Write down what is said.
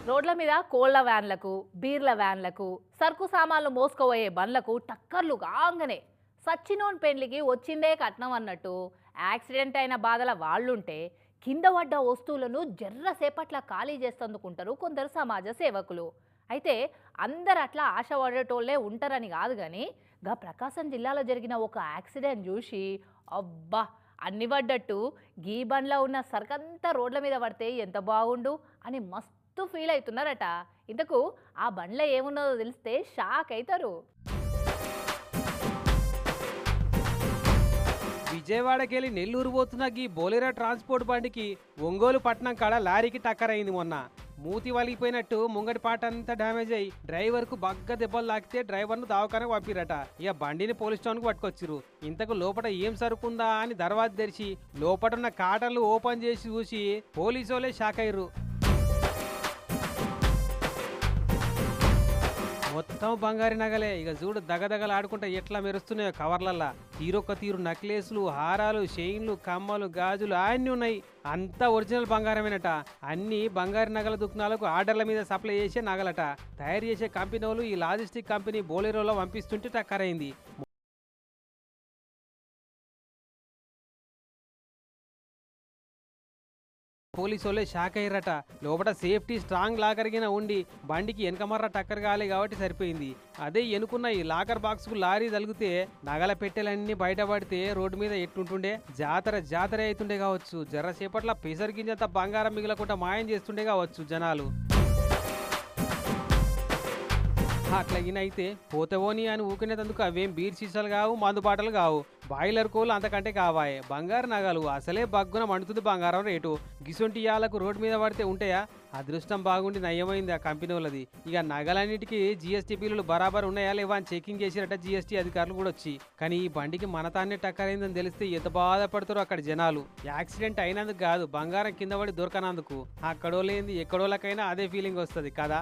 రోడ్ల మీద కోళ్ల వ్యాన్లకు బీర్ల వ్యాన్లకు సరుకు సామాన్లు మోసుకుపోయే బండ్లకు టక్కర్లు కాగానే సచ్చినోన్ పెండ్లికి వచ్చిందే కట్నం అన్నట్టు యాక్సిడెంట్ అయిన బాధల వాళ్ళుంటే కింద పడ్డ వస్తువులను జర్రసేపట్ల ఖాళీ చేస్తేందుకుంటారు కొందరు సమాజ సేవకులు. అయితే అందరు అట్లా ఆశపడేటోళ్లే ఉంటారని కాదు కానీ గా ప్రకాశం జిల్లాలో జరిగిన ఒక యాక్సిడెంట్ చూసి అబ్బా అన్ని పడ్డట్టు గీ బండ్లో ఉన్న సరుకంతా రోడ్ల మీద పడితే ఎంత బాగుండు అని మస్తు ఫీల్ అవుతున్నారట. ఇంతకు ఆ బండ్లో ఏమున్నదో తెలిస్తే షాక్ అవుతారు. విజయవాడకెళ్ళి నెల్లూరు పోతున్న గీ బోలెరో ట్రాన్స్పోర్ట్ బండికి ఒంగోలు పట్నం కాడ లారీకి టక్కర్ అయింది. మొన్న మూతి వలిగిపోయినట్టు ముంగటి పాట అంతా డ్యామేజ్ అయ్యి డ్రైవర్ కు బగ్గ దెబ్బలు తాకితే డ్రైవర్ ను దావకానికి పంపిరట. ఇక బండిని పోలీస్ స్టేషన్ కు పట్టుకొచ్చిరు. ఇంతకు లోపల ఏం సరుకుందా అని దర్వాజ తెరిచి లోపటున్న కాటన్లు ఓపెన్ చేసి చూసి పోలీసు వాళ్ళే షాక్ అయ్యారు. మొత్తం బంగారు నగలే. ఇక చూడు దగదగలు ఆడుకుంటా ఎట్లా మెరుస్తున్నాయో కవర్లల్లా. తీరొక్క తీరు నక్లెస్లు, హారాలు, చైన్లు, కమ్మలు, గాజులు అన్నీ ఉన్నాయి. అంతా ఒరిజినల్ బంగారమేనట. అన్ని బంగారు నగల దుకాణాలకు ఆర్డర్ల మీద సప్లై చేసే నగలట. తయారు చేసే కంపెనీ వాళ్ళు ఈ లాజిస్టిక్ కంపెనీ బోలెరోలో పంపిస్తుంటే టక్కరైంది. పోలీసు వాళ్ళే షాక్ అయ్యారట. లోపల సేఫ్టీ స్ట్రాంగ్ లాకర్ గిన ఉండి బండికి వెనకమర్ర టక్కర్ కాలే కాబట్టి సరిపోయింది. అదే ఎనుకున్న ఈ లాకర్ బాక్స్ కు లారీ తలిగితే నగల పెట్టెలన్నీ బయటపడితే రోడ్డు మీద ఎట్టుంటుండే జాతర అవుతుండే కావచ్చు. జర్రసేపట్ల పెసర్ గింజంత బంగారం మిగలకుండా మాయం చేస్తుండే కావచ్చు జనాలు. అట్లాగినైతే పోతేవోని అని ఊకునేందుకు అవేం బీర్ సీసాలు కావు, మందు బాటలు కావు, బాయిలర్ కోళ్ళు అంతకంటే కావాయే. బంగారు నగలు అసలే బగ్గున మండుతుంది బంగారం రేటు. గిసొంటి యాలకు రోడ్డు మీద పడితే ఉంటాయా? అదృష్టం బాగుండి నయ్యమైంది ఆ కంపెనీ వాళ్ళది. ఇక నగలన్నిటికీ జీఎస్టీ బిల్లులు బరాబర్ ఉన్నాయా లేవా అని చెకింగ్ చేసిరట జీఎస్టీ అధికారులు కూడా వచ్చి. కానీ ఈ బండికి మన తానే టక్కరైందని తెలిస్తే ఎంత బాధపడతారో అక్కడ జనాలు. యాక్సిడెంట్ అయినందుకు కాదు, బంగారం కింద పడి దొరకనందుకు. అక్కడో లేనిది ఎక్కడోళ్ళకైనా అదే ఫీలింగ్ వస్తుంది కదా.